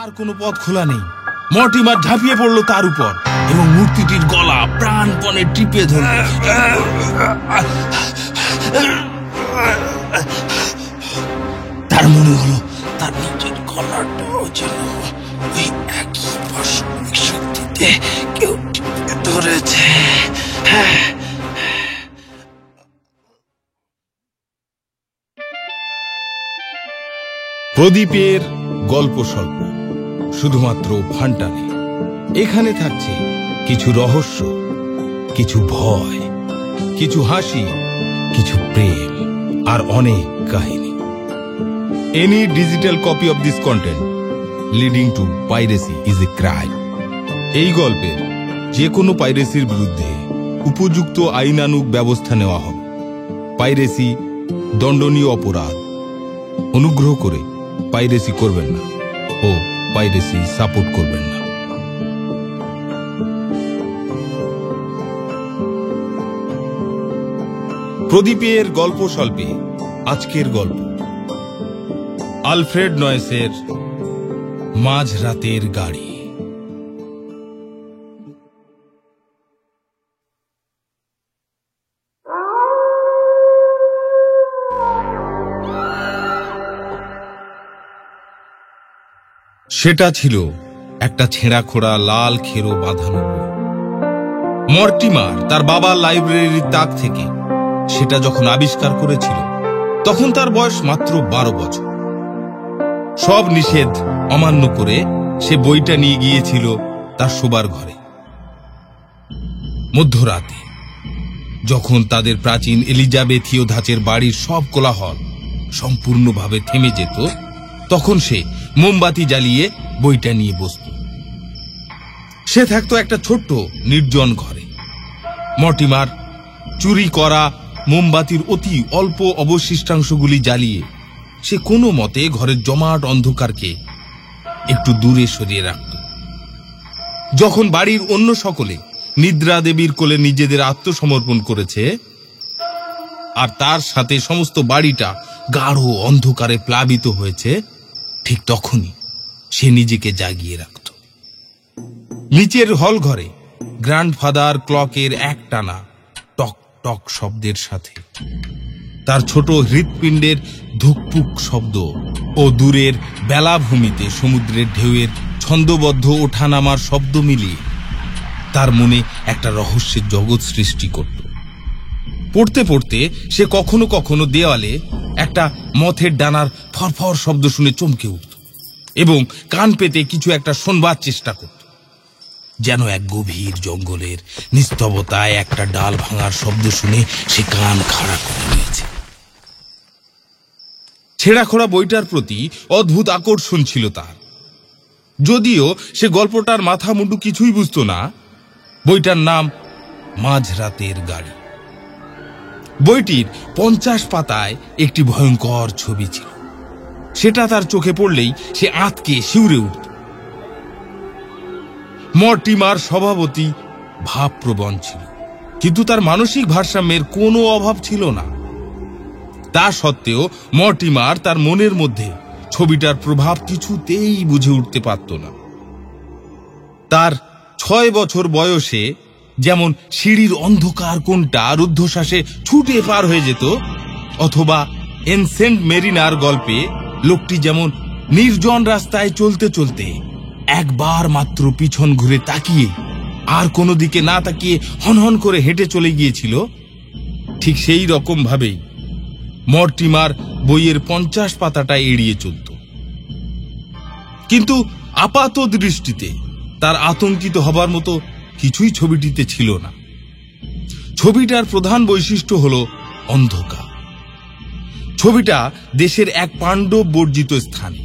আর কোনো পথ খোলা নেই। মর্টিমার ঝাঁপিয়ে পড়লো তার উপর এবং মূর্তিটির গলা প্রাণপণে টিপে ধরল। তার মনে হলো তার নিজের গলাটাও যেন ওই একই পাশবিক শক্তিতে কেউ টিপে ধরেছে। প্রদীপের গল্প স্বল্প, শুধুমাত্র ফান্টানে। এখানে থাকছে কিছু রহস্য, কিছু ভয়, কিছু হাসি, কিছু প্রেম আর অনেক কাহিনী। Any digital copy of this content leading to piracy is a crime. এই গল্পের যে কোনো পাইরেসির বিরুদ্ধে উপযুক্ত আইনানুগ ব্যবস্থা নেওয়া হবে। পাইরেসি দণ্ডনীয় অপরাধ। অনুগ্রহ করে পাইরেসি করবেন না ও পাইরেসি সাপোর্ট করবেন না। প্রদীপের গল্প স্বল্পে আজকের গল্প আলফ্রেড নয়েসের মাঝরাতের গাড়ি। সেটা ছিল একটা ছেঁড়াখোড়া লাল খেরো বাঁধানো বই। মর্টিমার তার বাবার লাইব্রেরির তাক থেকে সেটা যখন আবিষ্কার করেছিল তখন তার বয়স মাত্র 12 বছর। সব নিষেধ অমান্য করে সে বইটা নিয়ে গিয়েছিল তার শোবার ঘরে। মধ্যরাতে যখন তাদের প্রাচীন এলিজাবেথীয় ধাঁচের বাড়ির সব কোলাহল সম্পূর্ণভাবে থেমে যেত, তখন সে মোমবাতি জ্বালিয়ে বইটা নিয়ে বসত। সে থাকতো একটা ছোট্ট নির্জন ঘরে। মর্টিমার চুরি করা মোমবাতির অতি অল্প অবশিষ্টাংশগুলি জ্বালিয়ে সে কোনো মতে ঘরের জমাট অন্ধকারকে একটু দূরে সরিয়ে রাখত। যখন বাড়ির অন্য সকলে নিদ্রা দেবীর কোলে নিজেদের আত্মসমর্পণ করেছে আর তার সাথে সমস্ত বাড়িটা গাঢ় অন্ধকারে প্লাবিত হয়েছে, ঠিক তখনই সে নিজেকে জাগিয়ে রাখত। নিচের হল ঘরে গ্র্যান্ডফাদার ক্লকের একটানা টক টক শব্দের সাথে তার ছোট হৃৎপিণ্ডের ধুকপুক শব্দ ও দূরের বেলাভূমিতে সমুদ্রের ঢেউয়ের ছন্দবদ্ধ ওঠানামার শব্দ মিলিয়ে তার মনে একটা রহস্যের জগৎ সৃষ্টি করত। পড়তে পড়তে সে কখনো কখনো দেওয়ালে একটা মথের ডানার ফরফর শব্দ শুনে চমকে উঠত এবং কান পেতে কিছু একটা শোনবার চেষ্টা করত। যেন এক গভীর জঙ্গলের নিস্তবতায় একটা ডাল ভাঙার শব্দ শুনে সে কান খাড়া করে নিয়েছে। ছেঁড়াখোড়া বইটার প্রতি অদ্ভুত আকর্ষণ ছিল তার। যদিও সে গল্পটার মাথা মুন্ডু কিছুই বুঝত না। বইটার নাম মাঝরাতের গাড়ি। বইটির 50 পাতায় একটি ভয়ঙ্কর ছবি ছিল। সেটা তার চোখে পড়লেই সে আঁতকে শিউরে উঠত। মর্টিমার স্বভাবতই ভাবপ্রবণ ছিল, কিন্তু তার মানসিক ভারসাম্যের কোনো অভাব ছিল না। তা সত্ত্বেও মর্টিমার তার মনের মধ্যে ছবিটার প্রভাব কিছুতেই বুঝে উঠতে পারত না। তার 6 বছর বয়সে যেমন সিঁড়ির অন্ধকার কোণটা রুদ্ধশ্বাসে ছুটে পার হয়ে যেত, অথবা এনসেন্ট মেরিনার গল্পে লোকটি যেমন নির্জন রাস্তায় চলতে চলতে একবার মাত্র পিছন ঘুরে তাকিয়ে আর কোনো দিকে না তাকিয়ে হনহন করে হেঁটে চলে গিয়েছিল, ঠিক সেই রকম ভাবেই মর্টিমার বইয়ের 50 পাতাটা এড়িয়ে চলত। কিন্তু আপাত দৃষ্টিতে তার আতঙ্কিত হবার মতো কিছুই ছবিটিতে ছিল না। ছবিটার প্রধান বৈশিষ্ট্য হলো অন্ধকার। ছবিটা দেশের এক পাণ্ডব বর্জিত স্থানে,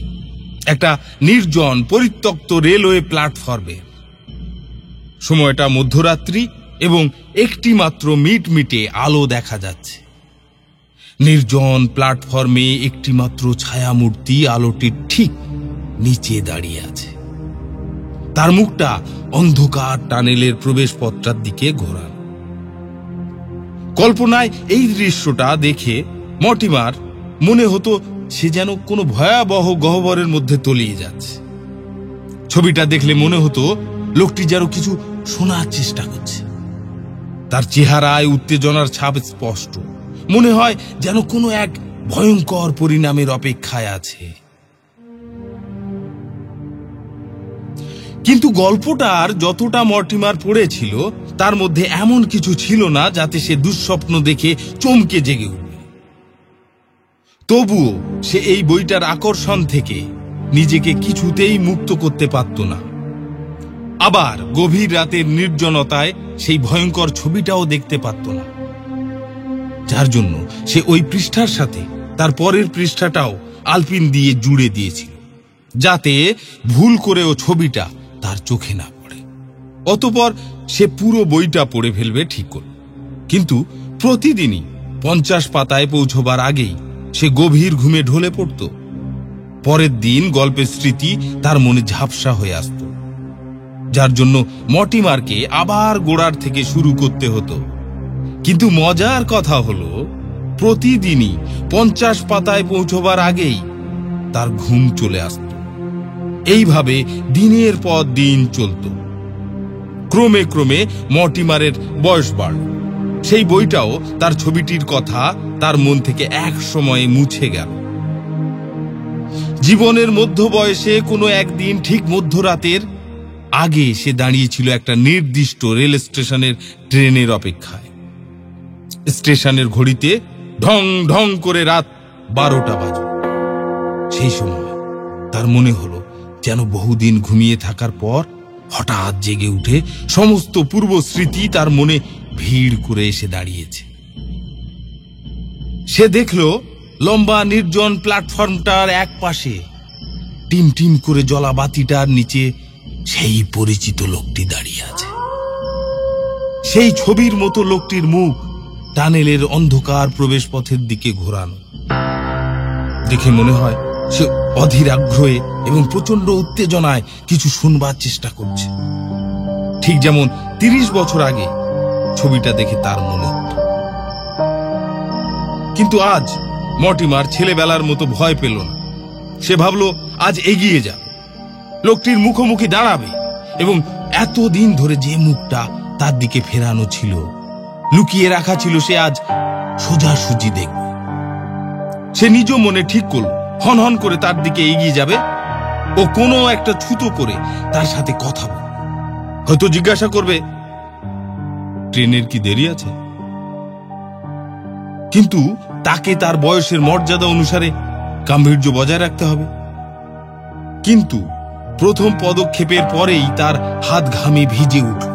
একটা নির্জন পরিত্যক্ত রেলওয়ে প্ল্যাটফর্মে। সময়টা মধ্যরাত্রি এবং একটি মাত্র মিটমিটে আলো দেখা যাচ্ছে। নির্জন প্ল্যাটফর্মে একটি মাত্র ছায়ামূর্তি আলোটির ঠিক নিচে দাঁড়িয়ে আছে। তার মুখটা অন্ধকার টানেলের প্রবেশপথটার দিকে ঘোরানো। কল্পনায় এই দৃশ্যটা দেখে মর্টিমার মনে হতো সে যেন কোনো ভয়াবহ গহ্বরের মধ্যে তলিয়ে যাচ্ছে। ছবিটা দেখলে মনে হতো লোকটি যেন কিছু শোনার চেষ্টা করছে। তার চেহারায় উত্তেজনার ছাপ স্পষ্ট, মনে হয় যেন কোনো এক ভয়ঙ্কর পরিণামের অপেক্ষায় আছে। কিন্তু গল্পটার যতটা মর্টিমার পড়েছিল তার মধ্যে এমন কিছু ছিল না যাতে সে দুঃস্বপ্ন দেখে চমকে জেগে উঠবে। তবুও সে এই বইটার আকর্ষণ থেকে নিজেকে কিছুতেই মুক্ত করতে পারত না। আবার গভীর রাতের নির্জনতায় সেই ভয়ঙ্কর ছবিটাও দেখতে পারত না, যার জন্য সে ওই পৃষ্ঠার সাথে তার পরের পৃষ্ঠাটাও আলপিন দিয়ে জুড়ে দিয়েছিল, যাতে ভুল করেও ছবিটা তার চোখে না পড়ে। অতঃপর সে পুরো বইটা পড়ে ফেলবে ঠিক করল। কিন্তু প্রতিদিনই 50 পাতায় পৌঁছবার আগেই সে গভীর ঘুমে ঢলে পড়ত। পরের দিন গল্পের স্মৃতি তার মনে ঝাপসা হয়ে আসত, যার জন্য মর্টিমারকে আবার গোড়ার থেকে শুরু করতে হতো। কিন্তু মজার কথা হলো, প্রতিদিনই 50 পাতায় পৌঁছবার আগেই তার ঘুম চলে আসত। এইভাবে দিনের পর দিন চলত। ক্রমে ক্রমে মর্টিমারের বয়স বাড়ল। সেই বইটাও তার ছবিটির কথা তার মন থেকে এক সময়ে মুছে গেল। জীবনের মধ্য বয়সে কোনো একদিন ঠিক মধ্যরাতের আগে সে দাঁড়িয়েছিল একটা নির্দিষ্ট রেল স্টেশনের ট্রেনের অপেক্ষায়। স্টেশনের ঘড়িতে ঢং ঢং করে রাত 12টা বাজল। সেই সময় তার মনে হলো যেন বহুদিন ঘুমিয়ে থাকার পর হঠাৎ জেগে উঠে সমস্ত পূর্ব স্মৃতি তার মনে ভিড় করে এসে দাঁড়িয়েছে। সে দেখল লম্বা নির্জন প্ল্যাটফর্মটার এক পাশে টিম টিম করে জ্বলা বাতিটার নিচে সেই পরিচিত লোকটি দাঁড়িয়ে আছে। সেই ছবির মতো লোকটির মুখ টানেলের অন্ধকার প্রবেশ পথের দিকে ঘোরানো। দেখে মনে হয় সে অধীর আগ্রহে এবং প্রচন্ড উত্তেজনায় কিছু শুনবার চেষ্টা করছে, ঠিক যেমন 30 বছর আগে ছবিটা দেখে তার মনে হতো। কিন্তু আজ মর্টিমার ছেলেবেলার মতো ভয় পেল না। সে ভাবল আজ এগিয়ে যাবে, লোকটির মুখোমুখি দাঁড়াবে এবং এতদিন ধরে যে মুখটা তার দিকে ফেরানো ছিল, লুকিয়ে রাখা ছিল, সে আজ সোজাসুজি দেখবে। সে নিজ মনে ঠিক করল হনহন করে তার দিকে এগিয়ে যাবে ও কোনো একটা ছুতো করে তার সাথে কথা বলবে। হয়তো জিজ্ঞাসা করবে, ট্রেনের কি দেরি আছে? কিন্তু তাকে তার বয়সের মর্যাদা অনুসারে গাম্ভীর্য বজায় রাখতে হবে। কিন্তু প্রথম পদক্ষেপের পরেই তার হাত ঘামে ভিজে উঠল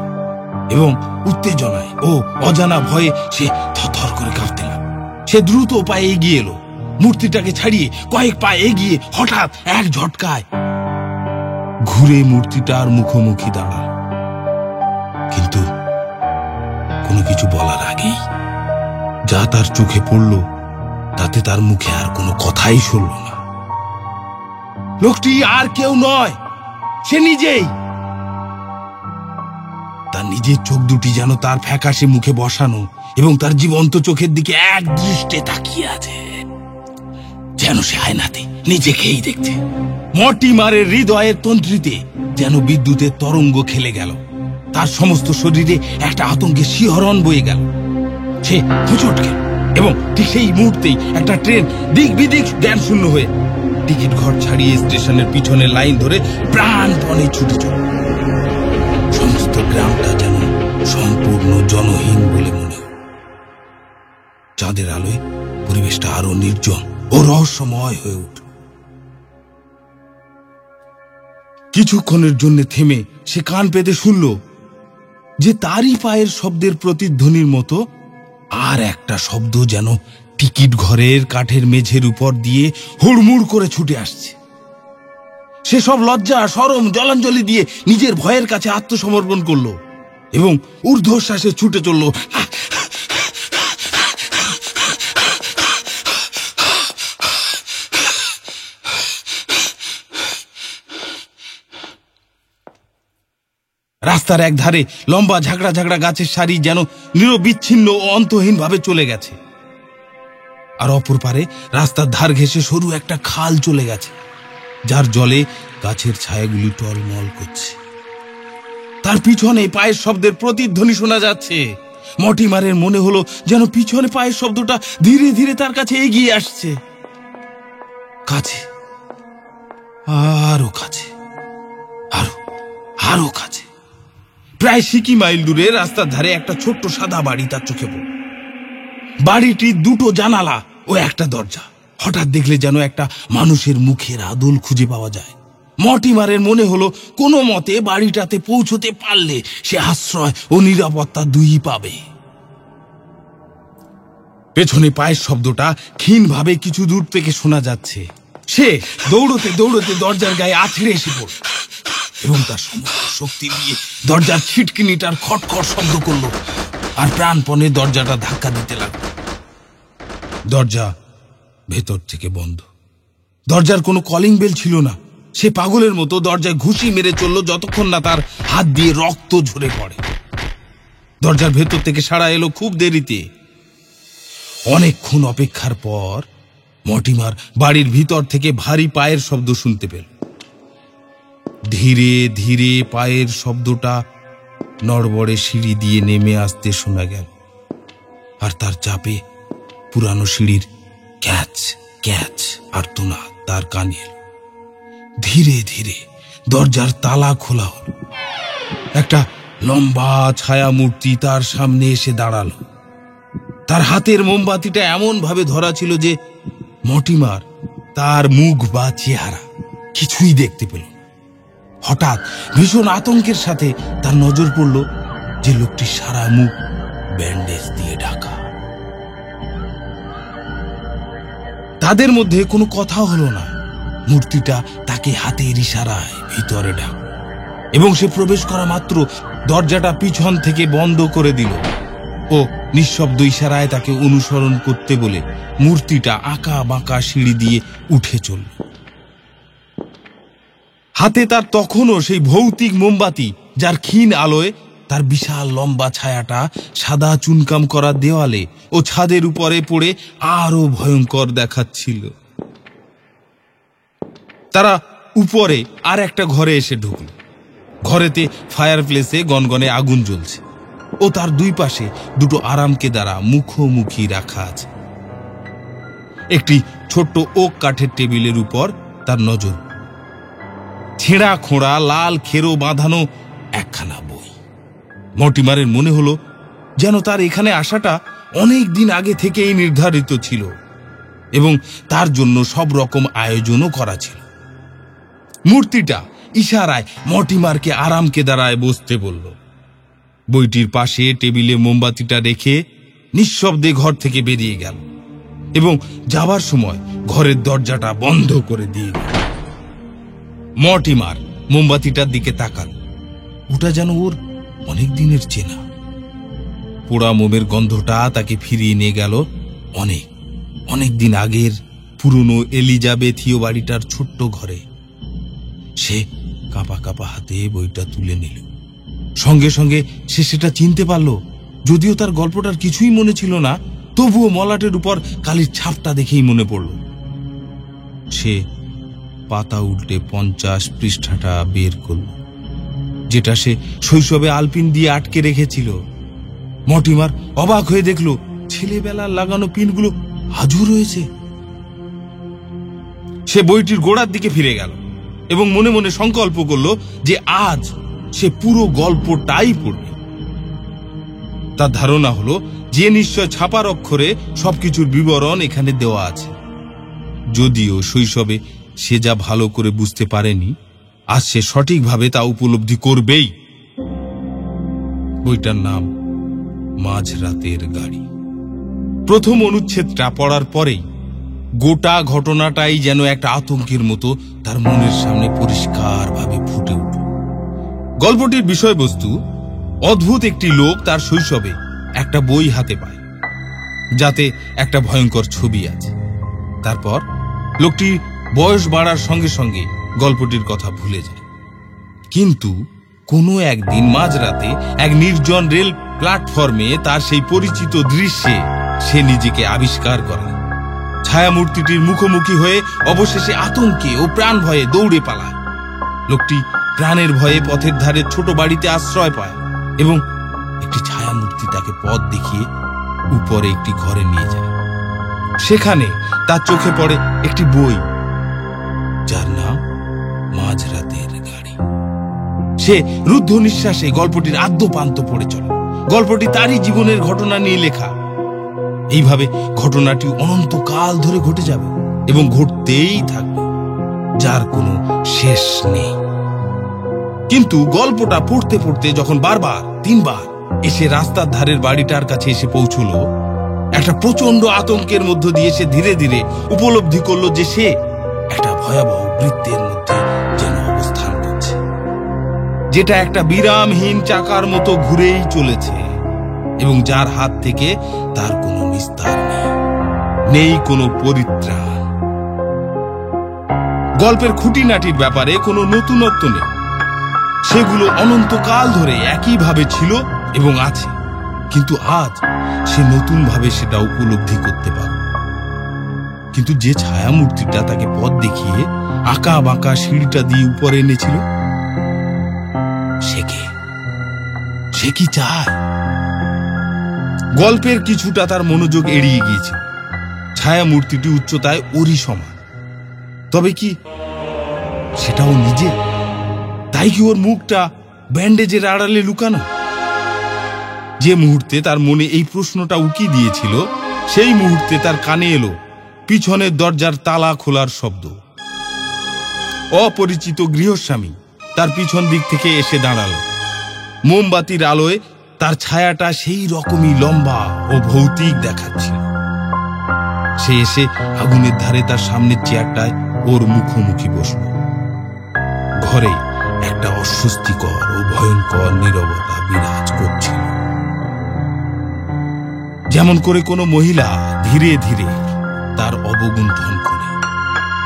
এবং উত্তেজনায় ও অজানা ভয়ে সে থরথর করে কাঁপতে লাগল। সে দ্রুত পায়ে এগিয়ে এলো, মূর্তিটাকে ছাড়িয়ে কয়েক পা এগিয়ে হঠাৎ এক ঝটকায় ঘুরে মূর্তিটার মুখোমুখি দাঁড়াল। কিন্তু কোনো কিছু বলার আগেই যা তার চোখে পড়ল তাতে তার মুখে আর কোনো কথাই শুনল না। লোকটি আর কেউ নয়, সে নিজেই। তার নিজের চোখ দুটি যেন তার ফ্যাকাশে মুখে বসানো এবং তার জীবন্ত চোখের দিকে এক দৃষ্টে তাকিয়ে আছে, যেন সে আয়নাতে নিজেকেই দেখছে। মর্টিমারের হৃদয়ের তন্ত্রীতে যেন বিদ্যুতের তরঙ্গ খেলে গেল। তার সমস্ত শরীরে একটা আতঙ্কের শিহরণ বয়ে গেল। সে হোঁচট খেল এবং ঠিক সেই মুহূর্তেই একটা ট্রেন দিক বিদিক জ্ঞান শূন্য হয়ে টিকিট ঘর ছাড়িয়ে স্টেশনের পিছনে লাইন ধরে প্রাণপণে ছুটে চলল। সমস্ত গ্রামটা যেন সম্পূর্ণ জনহীন বলে মনে হল। চাঁদের আলোয় পরিবেশটা আরো নির্জন ও রহস্যময় হয়ে উঠল। কিছুক্ষণের জন্য থেমে সে কান পেতে শুনল যে তারই পায়ের শব্দের প্রতিধ্বনির মতো আর একটা শব্দ যেন টিকিট ঘরের কাঠের মেঝের উপর দিয়ে হুড়মুড় করে ছুটে আসছে। সে সব লজ্জা, শরম, জলাঞ্জলি দিয়ে নিজের ভয়ের কাছে আত্মসমর্পণ করল এবং ঊর্ধ্বশ্বাসে ছুটে চলল। রাস্তার এক ধারে লম্বা ঝাঁকড়া ঝাঁকড়া গাছের সারি যেন নিরবিচ্ছিন্ন ও অন্তহীন ভাবে চলে গেছে, আর অপর পারে রাস্তার ধার ঘেঁষে সরু একটা খাল চলে গেছে। যার জলে গাছের ছায়াগুলি টলমল করছে। তার পিছনে পায়ের শব্দের প্রতিধ্বনি শোনা যাচ্ছে। মর্টিমারের মনে হলো যেন পিছনে পায়ের শব্দটা ধীরে ধীরে তার কাছে এগিয়ে আসছে, কাছে, আরো কাছে, আরো আরো কাছে। প্রায় 60 মাইল দূরে রাস্তার ধারে একটা ছোট্ট সাদা বাড়ি তার চোখে পড়ল। বাড়িটির 2টো জানালা ও একটা দরজা। হঠাৎ দেখলে যেন একটা মানুষের মুখের আদল খুঁজে পাওয়া যায়। মর্টিমারের মনে হলো কোনো মতে বাড়িটাতে পৌঁছতে পারলে সে আশ্রয় ও নিরাপত্তা দুই পাবে। পেছনে পায়ের শব্দটা ক্ষীণভাবে কিছু দূর থেকে শোনা যাচ্ছে। সে দৌড়তে দৌড়তে দরজার গায়ে আছড়ে এসে পড়ল এবং তার সমস্ত শক্তি দিয়ে দরজার ছিটকিনিটার খটখট শব্দ করল আর প্রাণপণে দরজাটা ধাক্কা দিতে লাগলো। দরজা ভেতর থেকে বন্ধ। দরজার কোনো কলিং বেল ছিল না। সে পাগলের মতো দরজায় ঘুষি মেরে চলল যতক্ষণ না তার হাত দিয়ে রক্ত ঝরে পড়ে। দরজার ভেতর থেকে সাড়া এলো খুব দেরিতে। অনেকক্ষণ অপেক্ষার পর মর্টিমার বাড়ির ভিতর থেকে ভারী পায়ের শব্দ শুনতে পেল। ধীরে ধীরে পায়ের শব্দটা নড়বড়ে সিঁড়ি দিয়ে নেমে আসতে শোনা গেল, আর তার চাপে পুরানো সিঁড়ির ক্যাচ ক্যাচ আর্তনাদ তার কানে এলো। ধীরে ধীরে দরজার তালা খোলা হলো। একটা লম্বা ছায়া মূর্তি তার সামনে এসে দাঁড়ালো। তার হাতের মোমবাতিটা এমন ভাবে ধরা ছিল যে মর্টিমার তার মুখ বা চেহারা কিছুই দেখতে পেল না। হঠাৎ ভীষণ আতঙ্কের সাথে তার নজর পড়ল যে লোকটির সারা মুখ ব্যান্ডেজ দিয়ে ঢাকা। তাদের মধ্যে কোনো কথা হলো না। মূর্তিটা তাকে হাতের ইশারায় ভিতরে ডাক এবং সে প্রবেশ করা মাত্র দরজাটা পিছন থেকে বন্ধ করে দিল ও নিঃশব্দ ইশারায় তাকে অনুসরণ করতে বলে মূর্তিটা আঁকা বাঁকা সিঁড়ি দিয়ে উঠে চলল। হাতে তার তখনও সেই ভৌতিক মোমবাতি, যার ক্ষীণ আলোয় তার বিশাল লম্বা ছায়াটা সাদা চুনকাম করা দেওয়ালে ও ছাদের উপরে পড়ে আরো ভয়ঙ্কর দেখাচ্ছিল। তারা উপরে আর একটা ঘরে এসে ঢুকল। ঘরেতে ফায়ার প্লেসে গনগনে আগুন জ্বলছে ও তার দুই পাশে 2টো আরামকেদারা মুখোমুখি রাখা আছে। একটি ছোট্ট ওক কাঠের টেবিলের উপর তার নজর। ছেঁড়া খোঁড়া লাল খেরো বাঁধানো একখানা বই। মর্টিমারের মনে হলো যেন তার এখানে আসাটা অনেক দিন আগে থেকেই নির্ধারিত ছিল এবং তার জন্য সব রকম আয়োজনও করা ছিল। মূর্তিটা ইশারায় মর্টিমারকে আরামকেদারায় বসতে বলল। বইটির পাশে টেবিলে মোমবাতিটা রেখে নিঃশব্দে ঘর থেকে বেরিয়ে গেল এবং যাবার সময় ঘরের দরজাটা বন্ধ করে দিয়ে গেল। মর্টিমার মোমবাতিটার দিকে তাকাল। ওটা যেন ওর অনেক দিনের চেনা। পোড়া মোমের গন্ধটা তাকে ফিরিয়ে নিয়ে গেল অনেক অনেক দিন আগের পুরনো এলিজাবেথীয় বাড়িটার ছোট্ট ঘরে। সে কাঁপা কাঁপা হাতে বইটা তুলে নিল। সঙ্গে সঙ্গে সে সেটা চিনতে পারল। যদিও তার গল্পটার কিছুই মনে ছিল না, তবুও মলাটের উপর কালির ছাপটা দেখেই মনে পড়ল। সে পাতা উল্টে 50 পৃষ্ঠাটা বের করল, যেটা সে শৈশবে আলপিন দিয়ে আটকে রেখেছিল। মর্টিমার অবাক হয়ে দেখল ছেলেবেলার লাগানো পিনগুলো আজও রয়েছে। সে বইটির গোড়ার দিকে ফিরে গেল এবং মনে মনে সংকল্প করল যে আজ সে পুরো গল্পটাই পড়বে। তার ধারণা হলো যে নিশ্চয় ছাপার অক্ষরে সবকিছুর বিবরণ এখানে দেওয়া আছে। যদিও শৈশবে সে যা ভালো করে বুঝতে পারেনি, আজ সে সঠিকভাবে তা উপলব্ধি করবেই। বইটার নাম মাঝরাতের গাড়ি। প্রথম অনুচ্ছেদটা পড়ার পরেই গোটা ঘটনাটাই যেন একটা আতঙ্কের মতো তার মনের সামনে পরিষ্কারভাবে ফুটে উঠল। গল্পটির বিষয়বস্তু, অদ্ভুত একটি লোক তার শৈশবে একটা বই হাতে পায় যাতে একটা ভয়ঙ্কর ছবি আছে। তারপর লোকটি বয়স বাড়ার সঙ্গে সঙ্গে গল্পটির কথা ভুলে যায়। কিন্তু কোনো একদিন মাঝরাতে এক নির্জন রেল প্ল্যাটফর্মে তার সেই পরিচিত দৃশ্যে সে নিজেকে আবিষ্কার করে। ছায়ামূর্তিটির মুখোমুখি হয়ে অবশেষে আতঙ্কে ও প্রাণ ভয়ে দৌড়ে পালায়। লোকটি প্রাণের ভয়ে পথের ধারে ছোট বাড়িতে আশ্রয় পায় এবং একটি ছায়ামূর্তি তাকে পথ দেখিয়ে উপরে একটি ঘরে নিয়ে যায়। সেখানে তার চোখে পড়ে একটি বই, যার নাম মাঝরাতের গাড়ি। সে রুদ্ধ নিঃশ্বাসে গল্পটির আদ্যপান্ত পড়ে চলে। গল্পটি তারই জীবনের ঘটনা নিয়ে লেখা। এইভাবে ঘটনাটি অনন্তকাল ধরে ঘটে যাবে এবং ঘটতেই থাকবে, যার কোনো শেষ নেই। কিন্তু গল্পটা পড়তে পড়তে যখন বারবার 3 বার এসে রাস্তার ধারের বাড়িটার কাছে এসে পৌঁছল, একটা প্রচন্ড আতঙ্কের মধ্য দিয়ে সে ধীরে ধীরে উপলব্ধি করলো যে সে একটা ভয়াবহ বৃত্তের মধ্যে যেন অবস্থান করছে, যেটা একটা বিরামহীন চাকার মতো ঘুরেই চলেছে এবং যার হাত থেকে তার কোনো নিস্তার নেই কোনো পরিত্রাণ। গল্পের খুঁটিনাটির ব্যাপারে কোনো নতুনত্ব নেই, সেগুলো অনন্তকাল ধরে একইভাবে ছিল এবং আছে, কিন্তু আজ সে নতুন ভাবে সেটা উপলব্ধি করতে পারে। কিন্তু যে ছায়ামূর্তিটা তাকে পথ দেখিয়ে আঁকা বাঁকা সিঁড়িটা দিয়ে উপরে এনেছিল, সে কি চায়? গল্পের কিছুটা তার মনোযোগ এড়িয়ে গিয়েছিল। ছায়ামূর্তিটি উচ্চতায় ওরই সমান, তবে কি সেটাও নিজে? তাই কি ওর মুখটা ব্যান্ডেজের আড়ালে লুকানো? যে মুহূর্তে তার মনে এই প্রশ্নটা উকি দিয়েছিল, সেই মুহূর্তে তার কানে এলো পিছনের দরজার তালা খোলার শব্দ। অপরিচিত গৃহস্বামী তার পিছন দিক থেকে এসে দাঁড়ালো। মোমবাতির আলোয় তার ছায়াটা সেই রকমই লম্বা ও ভৌতিক দেখাচ্ছিল। সে এসে আগুনের ধারে তার সামনের চেয়ারটায় ওর মুখোমুখি বসল। ঘরে একটা অস্বস্তিকর ও ভয়ঙ্কর নীরবতা বিরাজ করছিল, যেমন করে কোনো মহিলা ধীরে ধীরে তার অবগুণ্ঠন করে।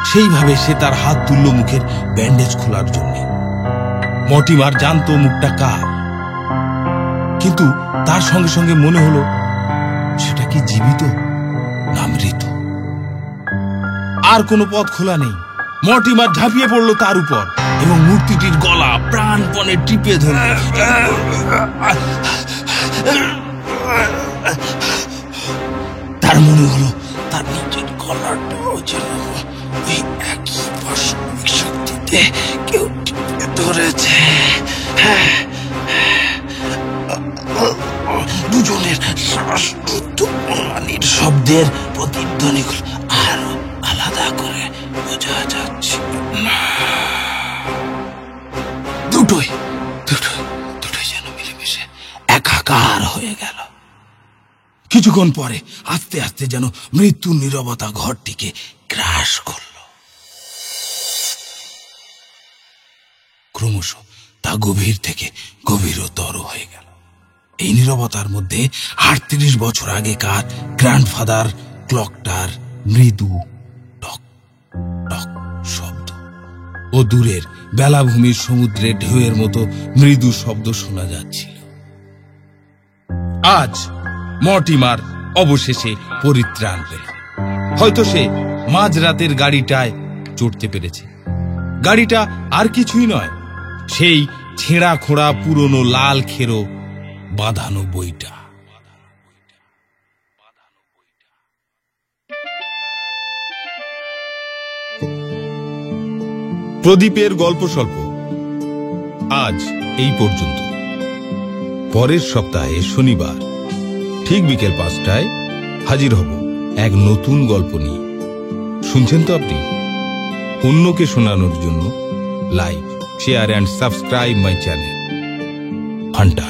সেইভাবে সে তার হাত তুলল মুখের ব্যান্ডেজ খোলার জন্য। মর্টিমার জানতো মুখটা কার, কিন্তু তার সঙ্গে সঙ্গে মনে হলো সেটা কি জীবিত না মৃত। আর কোনো পথ খোলা নেই। মর্টিমার ঝাঁপিয়ে পড়ল তার উপর এবং মূর্তিটির গলা প্রাণপণে টিপে ধরল। তার মনে হলো তার নিজের গলাটাও যেন ওই একই পাশবিক শক্তিতে কেউ টিপে ধরেছে। দুজনের শ্বাসরুদ্ধ অনানির শব্দের প্রতিধ্বনিগুলো আরো আলাদা করে বোঝা যাচ্ছে। দুটোই যেন মিলেমিশে একাকার হয়ে গেল। কিছুক্ষণ পরে আস্তে আস্তে যেন মৃত্যুর নীরবতা ঘরটিকে গ্রাস করল। ক্রমশ তা গভীর থেকে গভীরতর হয়ে গেল। এই নীরবতার মধ্যে 38 বছর আগেকার গ্র্যান্ডফাদার ক্লকটার মৃদু টক টক শব্দ ও দূরের বেলাভূমির সমুদ্রে ঢেউয়ের মতো মৃদু শব্দ শোনা যাচ্ছিল। আজ মর্টিমার অবশেষে পরিত্রাণ পেল। হয়তো সে মাঝরাতের গাড়িটায় চড়তে পেরেছে। গাড়িটা আর কিছুই নয়, সেই ছেঁড়া খোঁড়া পুরনো লাল খেরো বাঁধানো বইটা। প্রদীপের গল্প স্বল্প আজ এই পর্যন্ত। পরের সপ্তাহে শনিবার ঠিক বিকেল 5টায় হাজির হব এক নতুন গল্প নিয়ে। শুনছেন তো আপনি? অন্যকে শোনানোর জন্য like, share and subscribe my channel Fanta.